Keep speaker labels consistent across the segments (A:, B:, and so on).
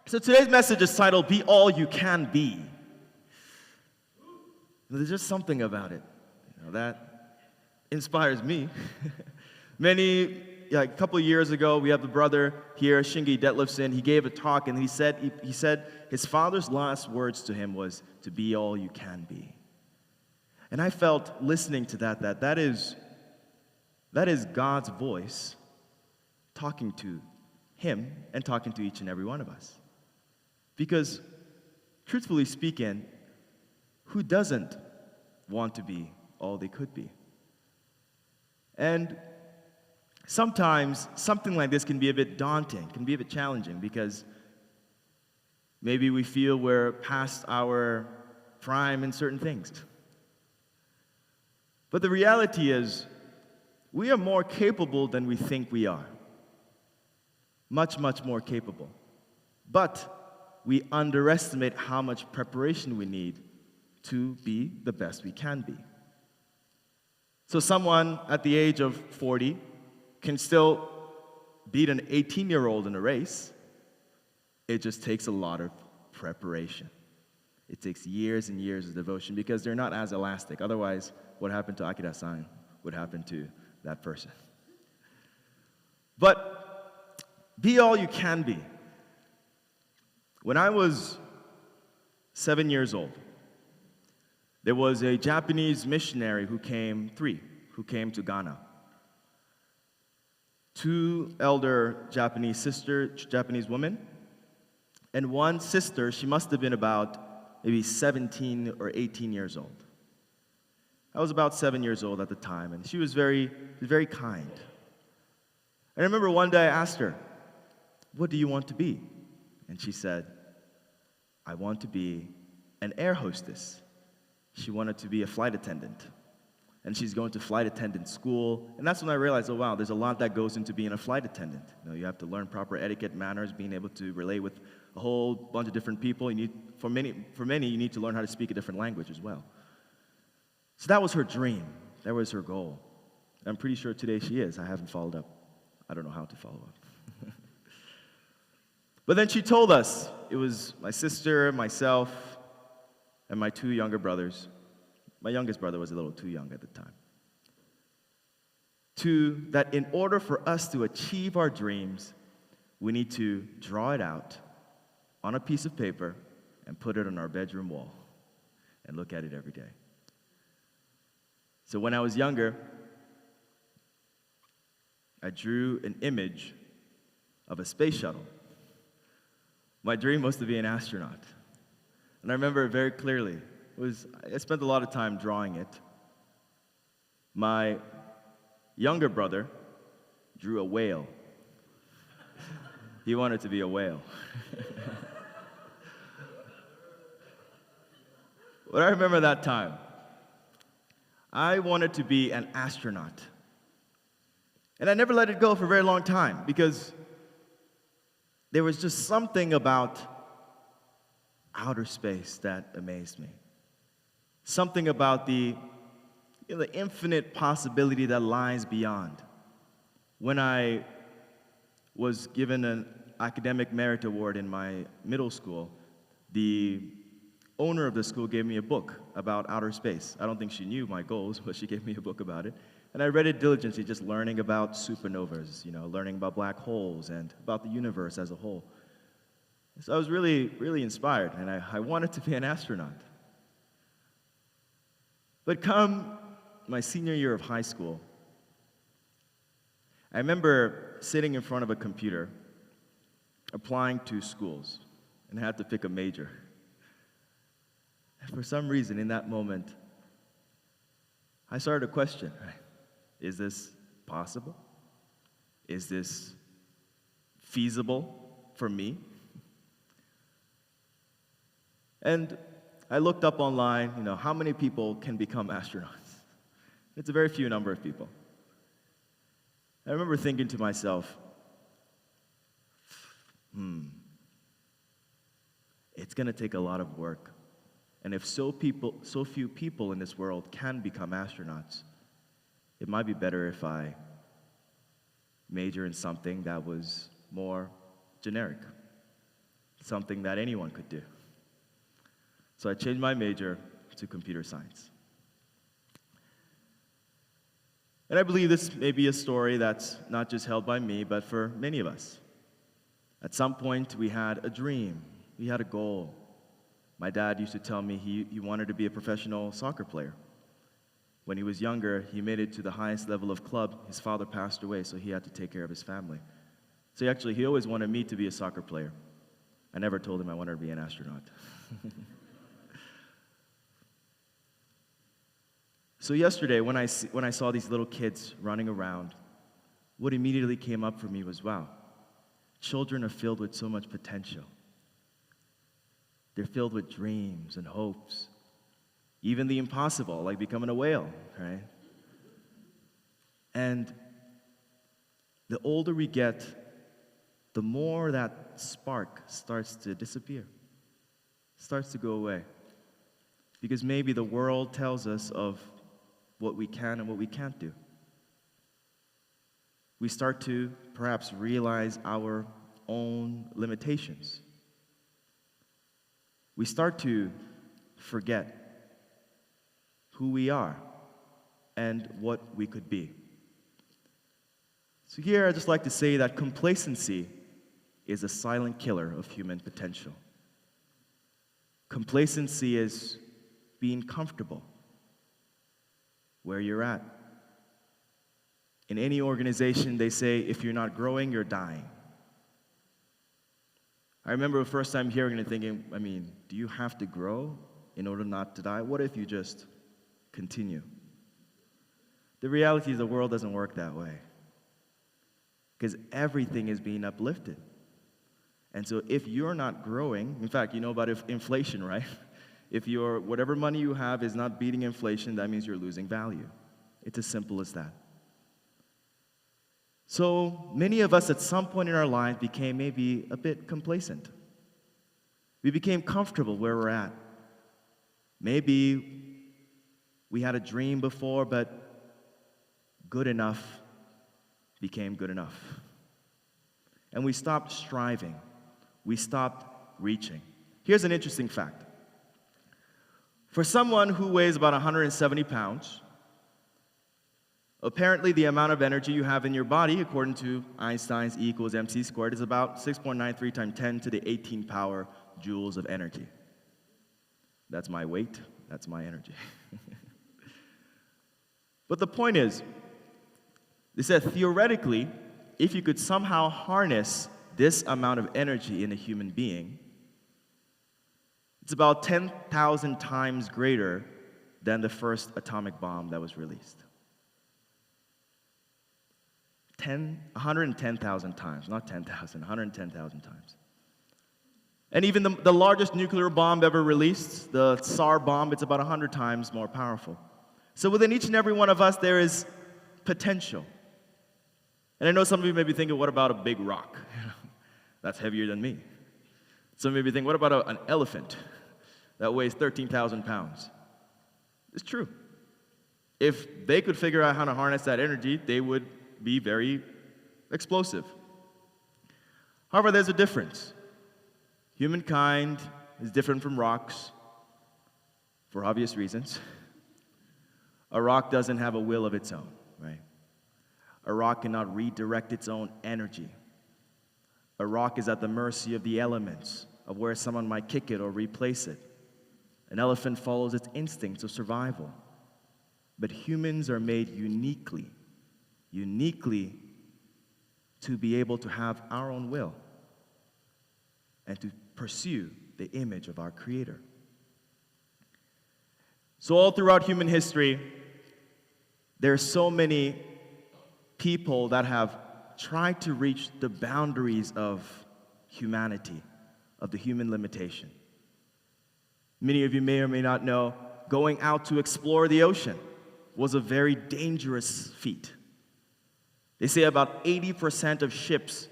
A: So today's message is titled, Be All You Can Be. There's just something about it, that inspires me. A couple of years ago, we have the brother here, Shingi Detlefson. He gave a talk, and he said his father's last words to him was to be all you can be. And I felt listening to that is God's voice talking to him and talking to each and every one of us. Because, truthfully speaking, who doesn't want to be all they could be? And sometimes something like this can be a bit daunting, can be a bit challenging, because maybe we feel we're past our prime in certain things. But the reality is, we are more capable than we think we are. Much, much more capable. But we underestimate how much preparation we need to be the best we can be. So someone at the age of 40 can still beat an 18-year-old in a race. It just takes a lot of preparation. It takes years and years of devotion because they're not as elastic. Otherwise, what happened to Akira-san would happen to that person. But be all you can be. When I was 7 years old, there was a Japanese missionary who came to Ghana. Two elder Japanese women, and one sister, she must have been about maybe 17 or 18 years old. I was about 7 years old at the time, and she was very kind. I remember one day I asked her, "What do you want to be?" And she said, "I want to be an air hostess." She wanted to be a flight attendant. And she's going to flight attendant school. And that's when I realized, oh wow, there's a lot that goes into being a flight attendant. You have to learn proper etiquette, manners, being able to relate with a whole bunch of different people. For many, you need to learn how to speak a different language as well. So that was her dream. That was her goal. I'm pretty sure today she is. I haven't followed up. I don't know how to follow up. But then she told us, it was my sister, myself, and my two younger brothers. My youngest brother was a little too young at the time. That in order for us to achieve our dreams, we need to draw it out on a piece of paper and put it on our bedroom wall and look at it every day. So when I was younger, I drew an image of a space shuttle. My dream was to be an astronaut. And I remember it very clearly. I spent a lot of time drawing it. My younger brother drew a whale. He wanted to be a whale. But I remember that time. I wanted to be an astronaut. And I never let it go for a very long time because there was just something about outer space that amazed me. Something about the infinite possibility that lies beyond. When I was given an academic merit award in my middle school, the owner of the school gave me a book about outer space. I don't think she knew my goals, but she gave me a book about it. And I read it diligently, just learning about supernovas, learning about black holes and about the universe as a whole. So I was really, really inspired, and I wanted to be an astronaut. But come my senior year of high school, I remember sitting in front of a computer, applying to schools, and I had to pick a major. And for some reason, in that moment, I started to question, is this possible? Is this feasible for me? And I looked up online, how many people can become astronauts? It's a very few number of people. I remember thinking to myself, it's going to take a lot of work. And if so few people in this world can become astronauts, it might be better if I major in something that was more generic, something that anyone could do. So I changed my major to computer science. And I believe this may be a story that's not just held by me, but for many of us. At some point, we had a dream, we had a goal. My dad used to tell me he wanted to be a professional soccer player. When he was younger, he made it to the highest level of club. His father passed away, so he had to take care of his family. So he always wanted me to be a soccer player. I never told him I wanted to be an astronaut. So yesterday, when I saw these little kids running around, what immediately came up for me was, wow, children are filled with so much potential. They're filled with dreams and hopes, even the impossible, like becoming a whale, right? And the older we get, the more that spark starts to disappear, starts to go away. Because maybe the world tells us of what we can and what we can't do. We start to perhaps realize our own limitations. We start to forget who we are and what we could be. So here I'd just like to say that complacency is a silent killer of human potential. Complacency is being comfortable where you're at. In any organization, they say, if you're not growing, you're dying. I remember the first time hearing it and thinking, do you have to grow in order not to die? What if you just continue? The reality is the world doesn't work that way. Because everything is being uplifted. And so if you're not growing, in fact, you know about inflation, right? If whatever money you have is not beating inflation, that means you're losing value. It's as simple as that. So many of us at some point in our life became maybe a bit complacent. We became comfortable where we're at. Maybe we had a dream before, but good enough became good enough. And we stopped striving. We stopped reaching. Here's an interesting fact. For someone who weighs about 170 pounds, apparently the amount of energy you have in your body, according to Einstein's E equals mc squared, is about 6.93 times 10 to the 18 power joules of energy. That's my weight, that's my energy. But the point is, they said theoretically, if you could somehow harness this amount of energy in a human being, it's about 10,000 times greater than the first atomic bomb that was released. 110,000 times, not 10,000, 110,000 times. And even the largest nuclear bomb ever released, the Tsar bomb, it's about 100 times more powerful. So within each and every one of us, there is potential. And I know some of you may be thinking, what about a big rock? That's heavier than me. Some may be thinking, what about an elephant that weighs 13,000 pounds? It's true. If they could figure out how to harness that energy, they would be very explosive. However, there's a difference. Humankind is different from rocks for obvious reasons. A rock doesn't have a will of its own, right? A rock cannot redirect its own energy. A rock is at the mercy of the elements, of where someone might kick it or replace it. An elephant follows its instincts of survival. But humans are made uniquely to be able to have our own will and to pursue the image of our Creator. So all throughout human history, there are so many people that have tried to reach the boundaries of humanity, of the human limitation. Many of you may or may not know, going out to explore the ocean was a very dangerous feat. They say about 80% of ships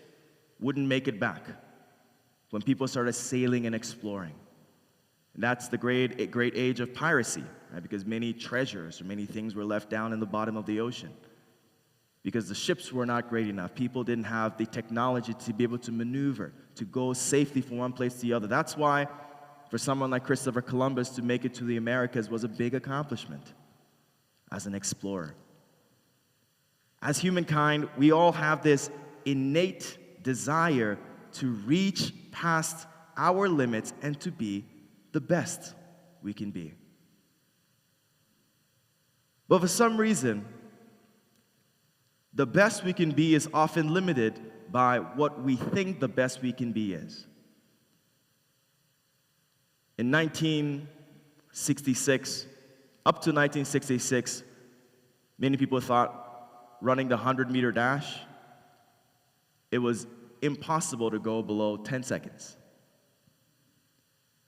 A: wouldn't make it back when people started sailing and exploring. And that's the great age of piracy, right? Because many treasures or many things were left down in the bottom of the ocean. because the ships were not great enough. People didn't have the technology to be able to maneuver, to go safely from one place to the other. That's why, for someone like Christopher Columbus to make it to the Americas was a big accomplishment as an explorer. As humankind, we all have this innate desire to reach past our limits and to be the best we can be. But for some reason, the best we can be is often limited by what we think the best we can be is. In 1966, up to 1966, many people thought running the 100-meter dash, it was impossible to go below 10 seconds.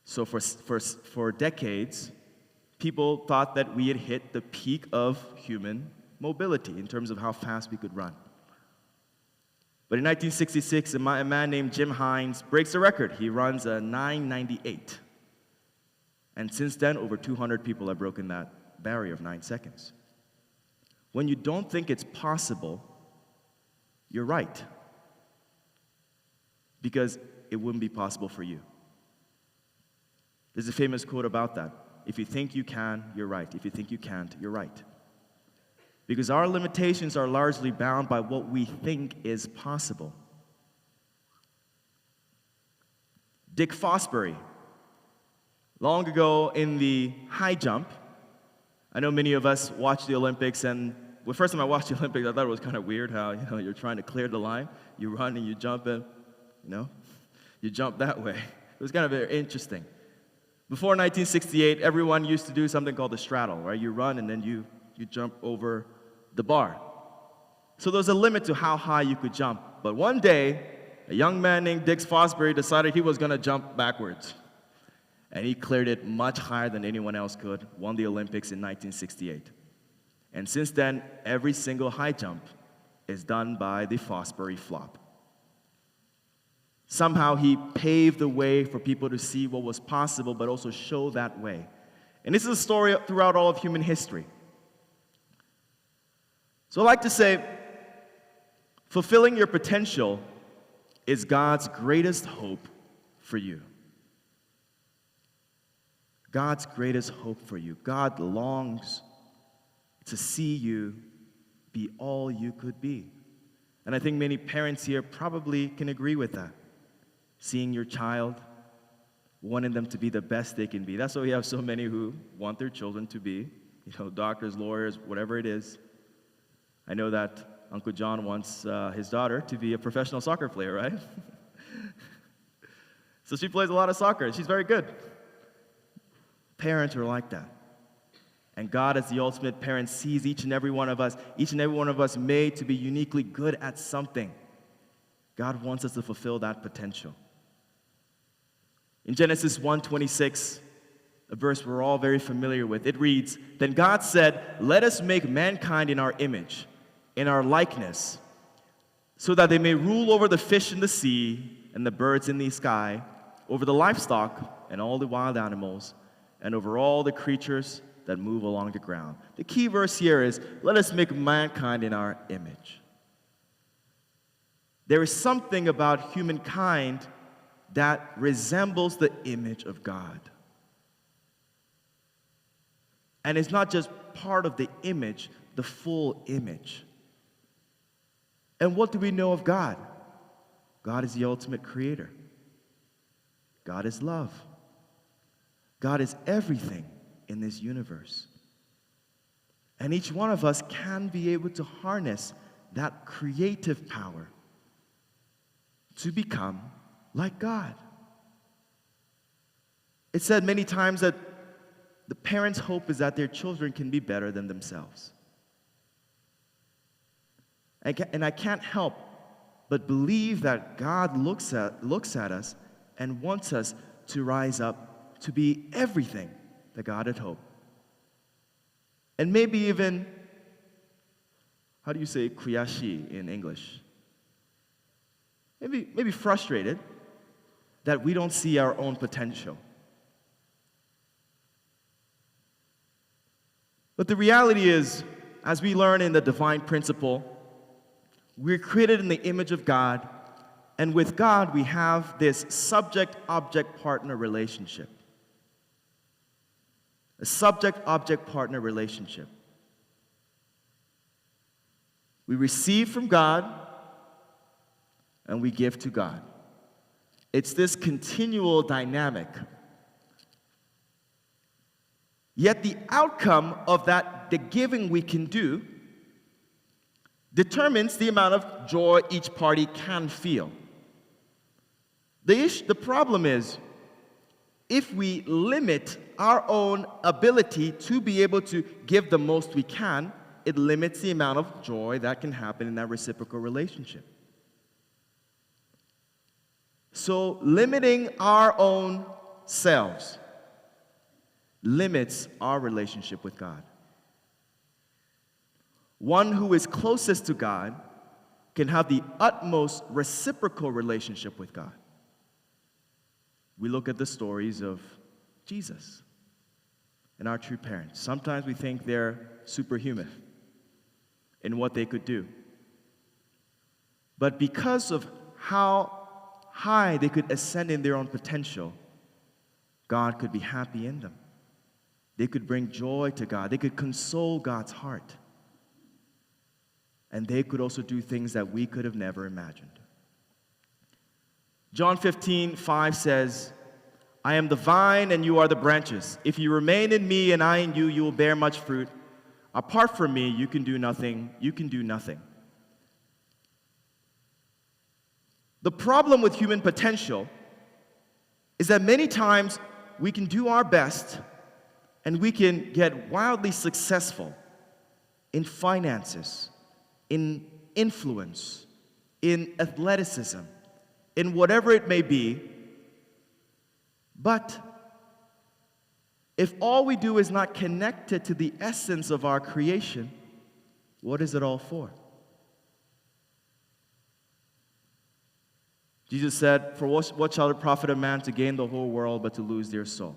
A: So for decades, people thought that we had hit the peak of human mobility in terms of how fast we could run. But in 1966, a man named Jim Hines breaks the record. He runs a 9:98. And since then, over 200 people have broken that barrier of 9 seconds. When you don't think it's possible, you're right. Because it wouldn't be possible for you. There's a famous quote about that. If you think you can, you're right. If you think you can't, you're right. Because our limitations are largely bound by what we think is possible. Dick Fosbury, long ago in the high jump, I know many of us watched the Olympics, and the first time I watched the Olympics, I thought it was kind of weird how, you're trying to clear the line, you run and you jump and, you jump that way. It was kind of very interesting. Before 1968, everyone used to do something called the straddle, right? You run and then you jump over the bar. So there was a limit to how high you could jump. But one day, a young man named Dick Fosbury decided he was going to jump backwards. And he cleared it much higher than anyone else could, won the Olympics in 1968. And since then, every single high jump is done by the Fosbury flop. Somehow he paved the way for people to see what was possible, but also show that way. And this is a story throughout all of human history. So I like to say, fulfilling your potential is God's greatest hope for you. God's greatest hope for you. God longs to see you be all you could be. And I think many parents here probably can agree with that. Seeing your child, wanting them to be the best they can be. That's why we have so many who want their children to be, doctors, lawyers, whatever it is. I know that Uncle John wants his daughter to be a professional soccer player, right? So she plays a lot of soccer. She's very good. Parents are like that. And God, as the ultimate parent, sees each and every one of us made to be uniquely good at something. God wants us to fulfill that potential. In Genesis 1:26, a verse we're all very familiar with, it reads, "Then God said, 'Let us make mankind in our image, in our likeness, so that they may rule over the fish in the sea and the birds in the sky, over the livestock and all the wild animals, and over all the creatures that move along the ground.'" The key verse here is, let us make mankind in our image. There is something about humankind that resembles the image of God. And it's not just part of the image, the full image. And what do we know of God? God is the ultimate creator. God is love. God is everything in this universe. And each one of us can be able to harness that creative power to become like God. It's said many times that the parents' hope is that their children can be better than themselves. And I can't help but believe that God looks at us and wants us to rise up to be everything that God had hoped. And maybe even, how do you say kuyashi in English? Maybe frustrated that we don't see our own potential. But the reality is, as we learn in the divine principle, We're created in the image of God, and with God we have this subject-object-partner relationship. A subject-object-partner relationship. We receive from God, and we give to God. It's this continual dynamic. Yet the outcome of that, the giving we can do, determines the amount of joy each party can feel. The problem is, if we limit our own ability to be able to give the most we can, it limits the amount of joy that can happen in that reciprocal relationship. So limiting our own selves limits our relationship with God. One who is closest to God can have the utmost reciprocal relationship with God. We look at the stories of Jesus and our true parents. Sometimes we think they're superhuman in what they could do. But because of how high they could ascend in their own potential, God could be happy in them. They could bring joy to God. They could console God's heart. And they could also do things that we could have never imagined. John 15:5 says, I am the vine and you are the branches. If you remain in me and I in you, you will bear much fruit. Apart from me, you can do nothing. You can do nothing. The problem with human potential is that many times we can do our best and we can get wildly successful in finances, in influence, in athleticism, in whatever it may be. But if all we do is not connected to the essence of our creation, what is it all for? Jesus said, for what shall it profit a man to gain the whole world but to lose their soul?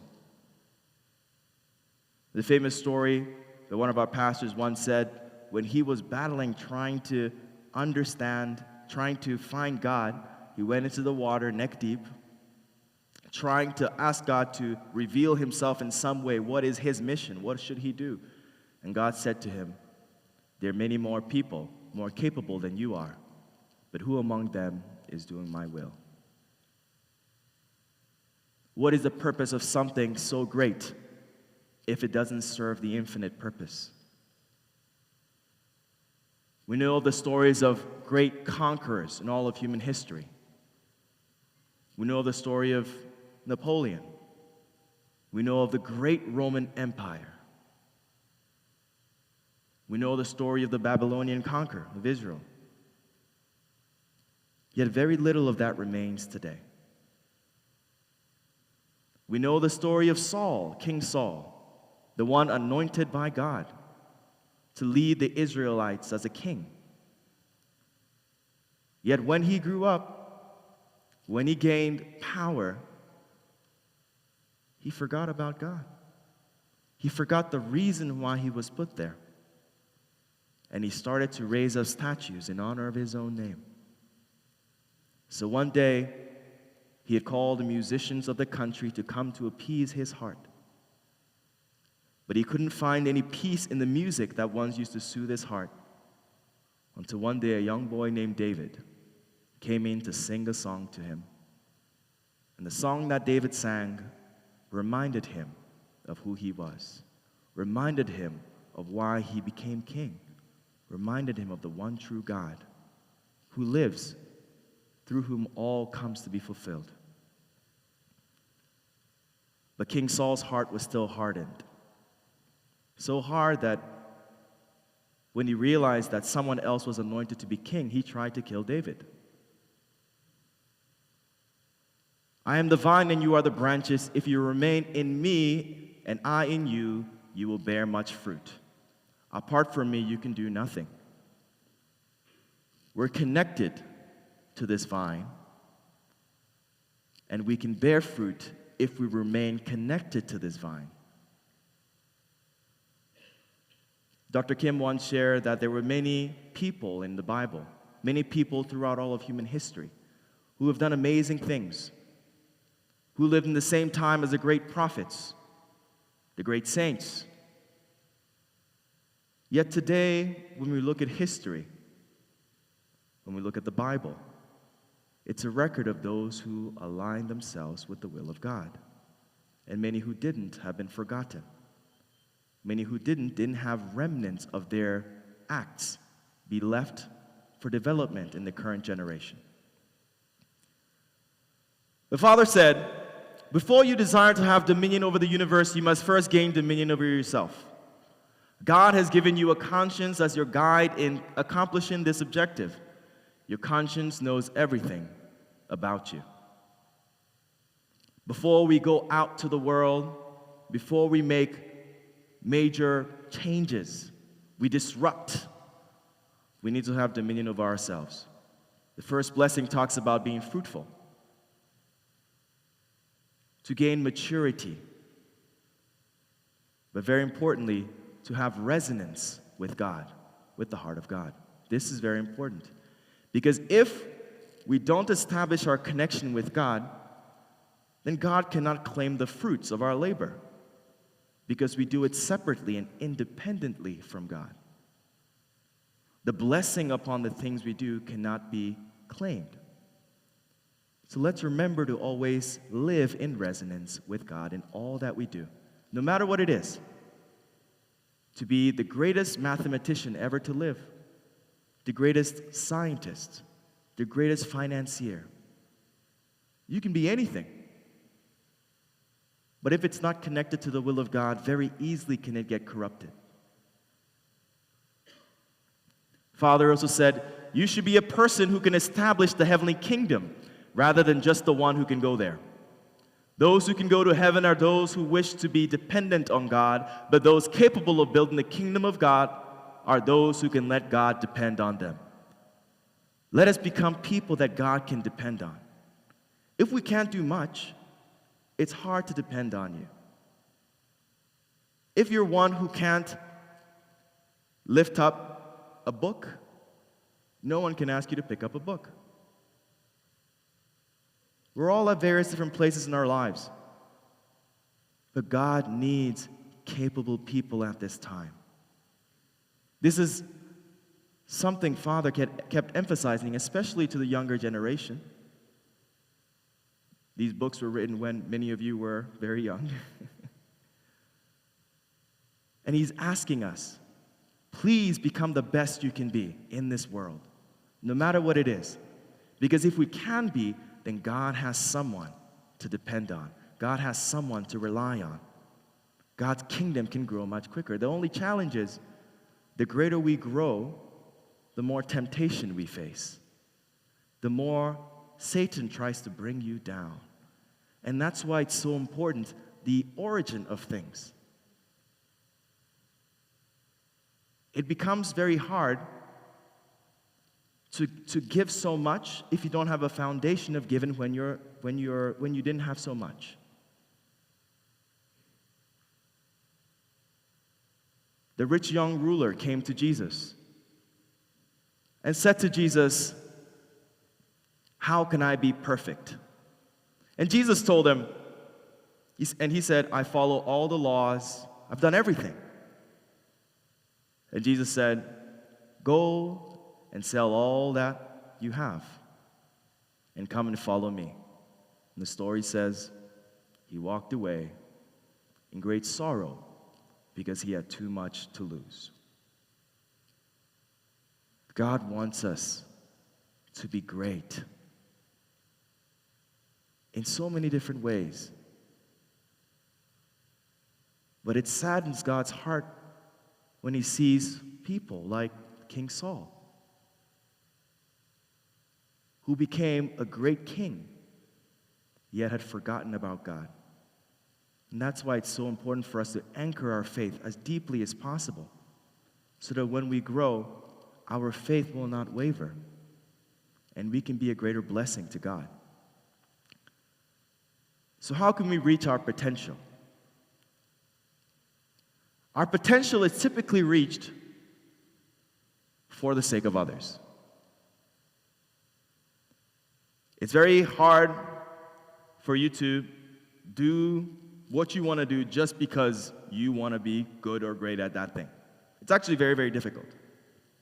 A: The famous story that one of our pastors once said, when he was battling, trying to understand, trying to find God, he went into the water neck deep, trying to ask God to reveal himself in some way. What is his mission? What should he do? And God said to him, there are many more people more capable than you are, but who among them is doing my will? What is the purpose of something so great if it doesn't serve the infinite purpose? We know the stories of great conquerors in all of human history. We know the story of Napoleon. We know of the great Roman Empire. We know the story of the Babylonian conqueror of Israel. Yet very little of that remains today. We know the story of Saul, King Saul, the one anointed by God to lead the Israelites as a king. Yet when he grew up, when he gained power, he forgot about God. He forgot the reason why he was put there. And he started to raise up statues in honor of his own name. So one day, he had called the musicians of the country to come to appease his heart. But he couldn't find any peace in the music that once used to soothe his heart, until one day a young boy named David came in to sing a song to him. And the song that David sang reminded him of who he was, reminded him of why he became king, reminded him of the one true God who lives, through whom all comes to be fulfilled. But King Saul's heart was still hardened. So hard that when he realized that someone else was anointed to be king, he tried to kill David. I am the vine and you are the branches. If you remain in me and I in you, you will bear much fruit. Apart from me, you can do nothing. We're connected to this vine, and we can bear fruit if we remain connected to this vine. Dr. Kim once shared that there were many people in the Bible many people throughout all of human history who have done amazing things, who lived in the same time as the great prophets, the great saints. Yet today, when we look at history, when we look at the Bible, it's a record of those who aligned themselves with the will of God. And many who didn't have been forgotten. Many who didn't have remnants of their acts be left for development in the current generation. The Father said, before you desire to have dominion over the universe, you must first gain dominion over yourself. God has given you a conscience as your guide in accomplishing this objective. Your conscience knows everything about you. Before we go out to the world, before we make major changes, we disrupt, we need to have dominion over ourselves. The first blessing talks about being fruitful, to gain maturity, but very importantly, to have resonance with God, with the heart of God. This is very important. Because if we don't establish our connection with God, then God cannot claim the fruits of our labor, because we do it separately and independently from God. The blessing upon the things we do cannot be claimed. So let's remember to always live in resonance with God in all that we do, no matter what it is. To be the greatest mathematician ever to live, the greatest scientist, the greatest financier. You can be anything. But if it's not connected to the will of God, very easily can it get corrupted. Father also said, you should be a person who can establish the heavenly kingdom rather than just the one who can go there. Those who can go to heaven are those who wish to be dependent on God, but those capable of building the kingdom of God are those who can let God depend on them. Let us become people that God can depend on. If we can't do much, it's hard to depend on you. If you're one who can't lift up a book, no one can ask you to pick up a book. We're all at various different places in our lives. But God needs capable people at this time. This is something Father kept emphasizing, especially to the younger generation. These books were written when many of you were very young. And He's asking us, please become the best you can be in this world, no matter what it is. Because if we can be, then God has someone to depend on. God has someone to rely on. God's kingdom can grow much quicker. The only challenge is, the greater we grow, the more temptation we face. The more Satan tries to bring you down. And that's why it's so important, the origin of things. It becomes very hard to give so much if you don't have a foundation of giving when you didn't have so much. The rich young ruler came to Jesus and said to Jesus, "How can I be perfect?" And Jesus told him, and he said, "I follow all the laws. I've done everything." And Jesus said, "Go and sell all that you have and come and follow me." And the story says he walked away in great sorrow because he had too much to lose. God wants us to be great in so many different ways. But it saddens God's heart when He sees people like King Saul, who became a great king, yet had forgotten about God. And that's why it's so important for us to anchor our faith as deeply as possible, so that when we grow, our faith will not waver, and we can be a greater blessing to God. So how can we reach our potential? Our potential is typically reached for the sake of others. It's very hard for you to do what you want to do just because you want to be good or great at that thing. It's actually very, very difficult.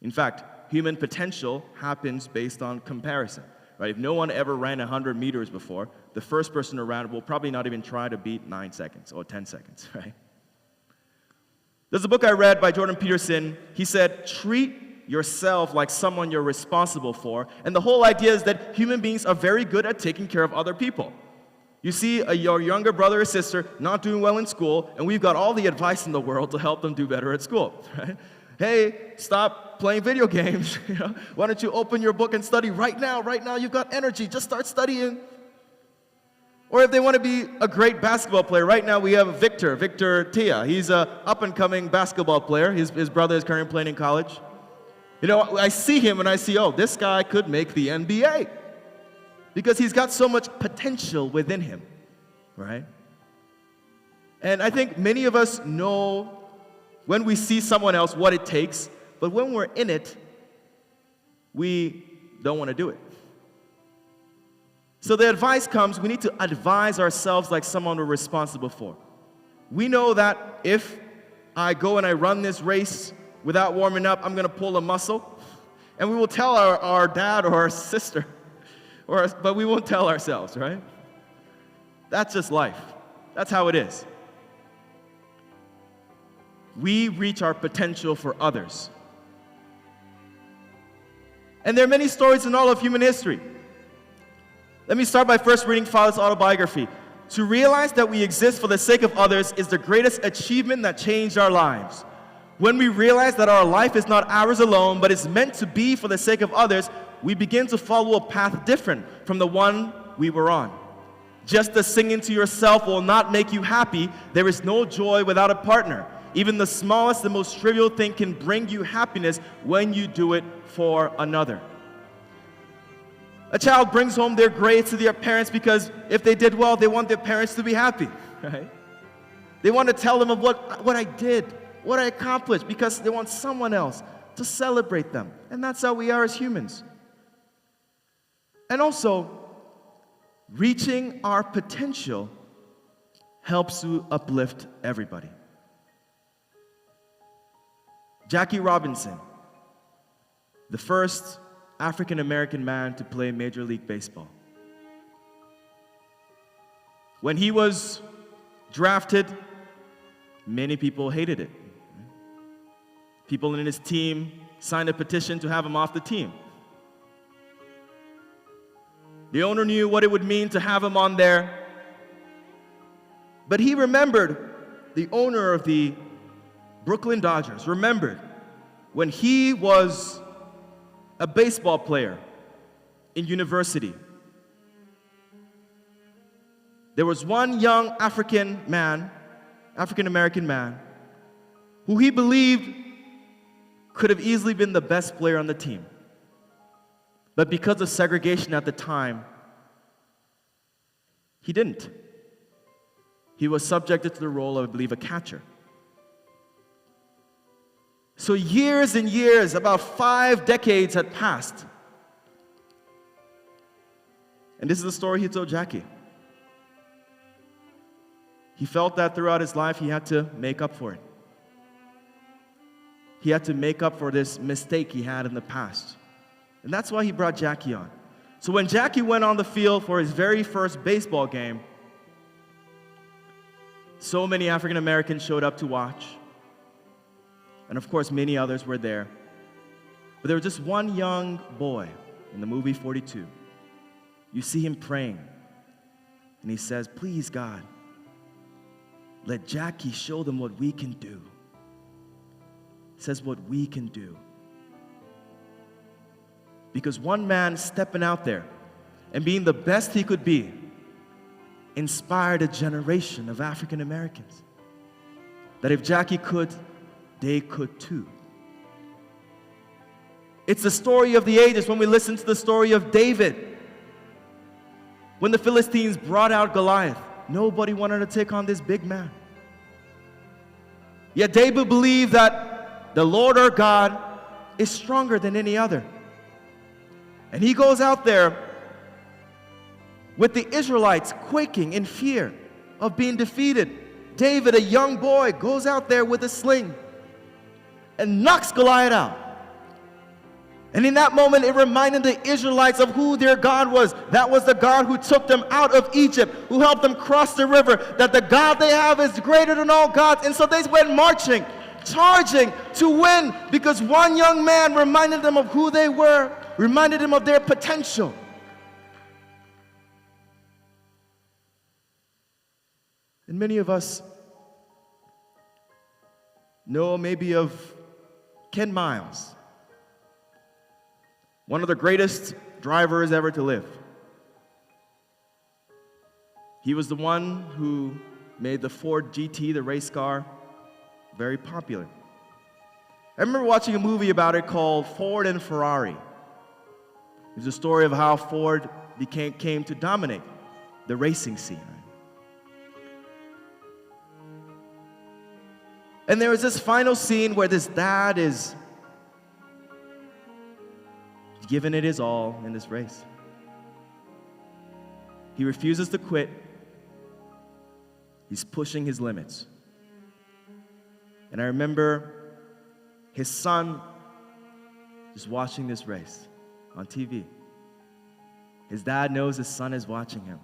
A: In fact, human potential happens based on comparison. Right? If no one ever ran 100 meters before, the first person around will probably not even try to beat 9 seconds or 10 seconds, right? There's a book I read by Jordan Peterson. He said, treat yourself like someone you're responsible for. And the whole idea is that human beings are very good at taking care of other people. You see your younger brother or sister not doing well in school, and we've got all the advice in the world to help them do better at school, right? Hey, stop playing video games. Why don't you open your book and study right now? Right now, you've got energy. Just start studying. Or if they want to be a great basketball player, right now we have Victor Tia. He's an up-and-coming basketball player. His brother is currently playing in college. I see him and I see, oh, this guy could make the NBA. Because he's got so much potential within him, right? And I think many of us know when we see someone else what it takes, but when we're in it, we don't want to do it. So the advice comes, we need to advise ourselves like someone we're responsible for. We know that if I go and I run this race without warming up, I'm going to pull a muscle. And we will tell our dad or our sister, but we won't tell ourselves, right? That's just life. That's how it is. We reach our potential for others. And there are many stories in all of human history. Let me start by first reading Father's autobiography. To realize that we exist for the sake of others is the greatest achievement that changed our lives. When we realize that our life is not ours alone, but is meant to be for the sake of others, we begin to follow a path different from the one we were on. Just as singing to yourself will not make you happy, there is no joy without a partner. Even the smallest and most trivial thing can bring you happiness when you do it for another. A child brings home their grades to their parents because if they did well, they want their parents to be happy, right? They want to tell them of what I did, what I accomplished, because they want someone else to celebrate them. And that's how we are as humans. And also, reaching our potential helps to uplift everybody. Jackie Robinson, the first African-American man to play Major League Baseball. When he was drafted, many people hated it. People in his team signed a petition to have him off the team. The owner knew what it would mean to have him on there. But he remembered, the owner of the Brooklyn Dodgers remembered when he was a baseball player in university. There was one young African-American man, who he believed could have easily been the best player on the team. But because of segregation at the time, he didn't. He was subjected to the role of, I believe, a catcher. So years and years, about 5 decades had passed. And this is the story he told Jackie. He felt that throughout his life he had to make up for it. He had to make up for this mistake he had in the past. And that's why he brought Jackie on. So when Jackie went on the field for his very first baseball game, so many African Americans showed up to watch. And of course, many others were there. But there was just one young boy in the movie 42. You see him praying. And he says, please, God, let Jackie show them what we can do. He says what we can do. Because one man stepping out there and being the best he could be inspired a generation of African Americans. That if Jackie could, they could too. It's the story of the ages when we listen to the story of David. When the Philistines brought out Goliath, nobody wanted to take on this big man. Yet David believed that the Lord our God is stronger than any other. And he goes out there with the Israelites quaking in fear of being defeated, David, a young boy, goes out there with a sling and knocks Goliath out. And in that moment, it reminded the Israelites of who their God was. That was the God who took them out of Egypt, who helped them cross the river, that the God they have is greater than all gods. And so they went marching, charging to win, because one young man reminded them of who they were, reminded them of their potential. And many of us know maybe of Ken Miles, one of the greatest drivers ever to live. He was the one who made the Ford GT, the race car, very popular. I remember watching a movie about it called Ford and Ferrari. It's a story of how Ford came to dominate the racing scene. And there was this final scene where this dad is giving it his all in this race. He refuses to quit. He's pushing his limits. And I remember his son just watching this race on TV. His dad knows his son is watching him.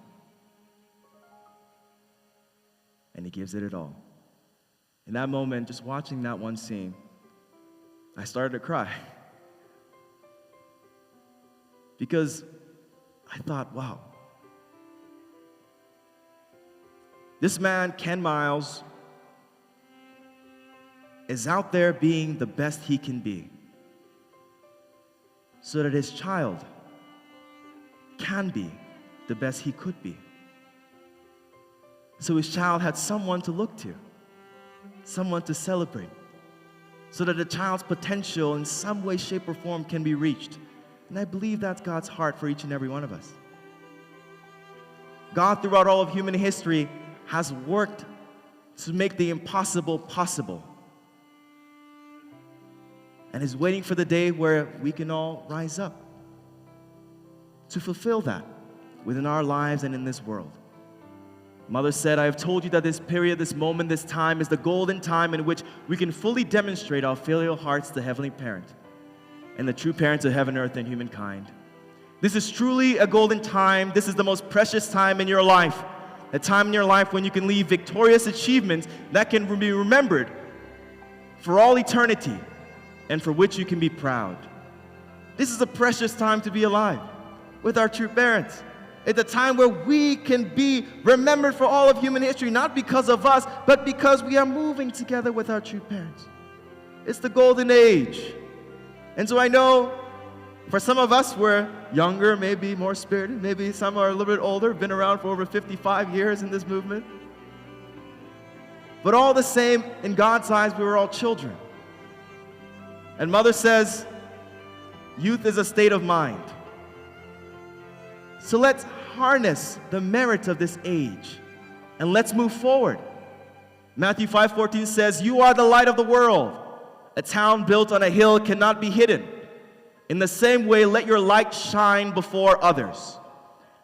A: And he gives it all. In that moment, just watching that one scene, I started to cry. Because I thought, wow, this man, Ken Miles, is out there being the best he can be so that his child can be the best he could be. So his child had someone to look to, someone to celebrate, so that the child's potential in some way, shape, or form can be reached. And I believe that's God's heart for each and every one of us. God, throughout all of human history, has worked to make the impossible possible. And is waiting for the day where we can all rise up to fulfill that within our lives and in this world. Mother said, I have told you that this period, this moment, this time is the golden time in which we can fully demonstrate our filial hearts to Heavenly Parent and the true parents of heaven, earth, and humankind. This is truly a golden time. This is the most precious time in your life. A time in your life when you can leave victorious achievements that can be remembered for all eternity and for which you can be proud. This is a precious time to be alive with our true parents. It's a time where we can be remembered for all of human history, not because of us, but because we are moving together with our true parents. It's the golden age. And so I know for some of us, we're younger, maybe more spirited, maybe some are a little bit older, been around for over 55 years in this movement. But all the same, in God's eyes, we were all children. And Mother says, youth is a state of mind. So let's harness the merit of this age and let's move forward. Matthew 5:14 says, you are the light of the world. A town built on a hill cannot be hidden. In the same way, let your light shine before others,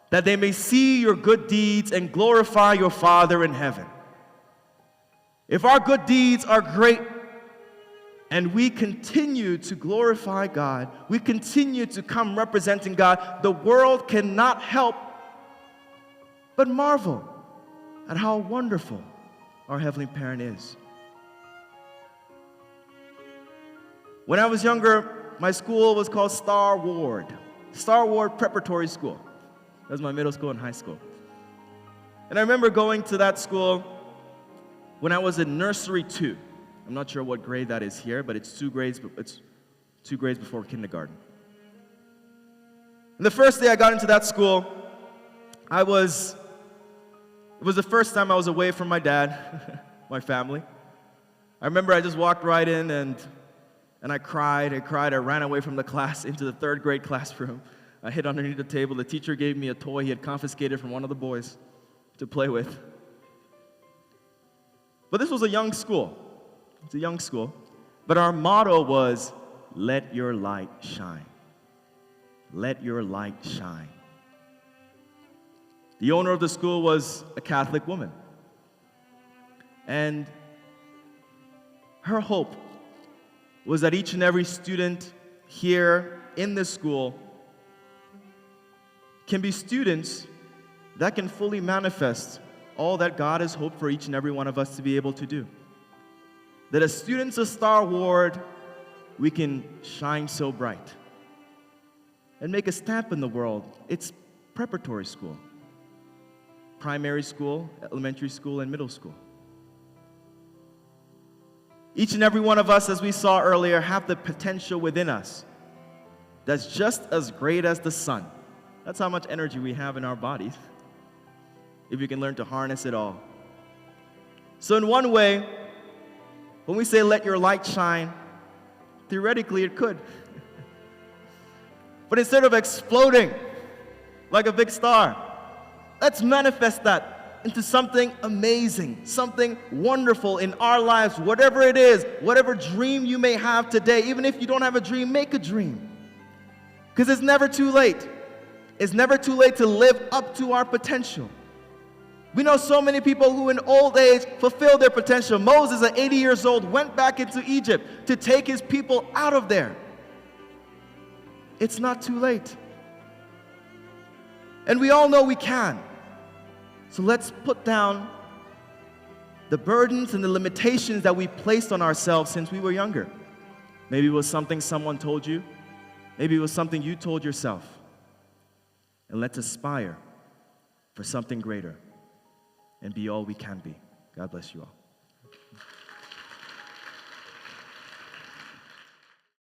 A: that they may see your good deeds and glorify your Father in heaven. If our good deeds are great and we continue to glorify God, we continue to come representing God, the world cannot help but marvel at how wonderful our Heavenly Parent is. When I was younger, my school was called Star Ward Preparatory School. That was my middle school and high school. And I remember going to that school when I was in nursery 2. I'm not sure what grade that is here, but it's 2 grades before kindergarten. And the first day I got into that school, it was the first time I was away from my dad, my family. I remember I just walked right in and I cried. I ran away from the class into the 3rd grade classroom. I hid underneath the table. The teacher gave me a toy he had confiscated from one of the boys to play with. But this was a young school. It's a young school. But our motto was, let your light shine. Let your light shine. The owner of the school was a Catholic woman. And her hope was that each and every student here in this school can be students that can fully manifest all that God has hoped for each and every one of us to be able to do. That as students of Star Ward, we can shine so bright and make a stamp in the world. It's preparatory school, primary school, elementary school, and middle school. Each and every one of us, as we saw earlier, have the potential within us that's just as great as the sun. That's how much energy we have in our bodies, if you can learn to harness it all. So in one way, when we say let your light shine, theoretically it could. But instead of exploding like a big star, let's manifest that into something amazing, something wonderful in our lives, whatever it is, whatever dream you may have today. Even if you don't have a dream, make a dream. Because it's never too late. It's never too late to live up to our potential. We know so many people who in old age fulfill their potential. Moses, at 80 years old, went back into Egypt to take his people out of there. It's not too late. And we all know we can. So let's put down the burdens and the limitations that we placed on ourselves since we were younger. Maybe it was something someone told you. Maybe it was something you told yourself. And let's aspire for something greater and be all we can be. God bless you all.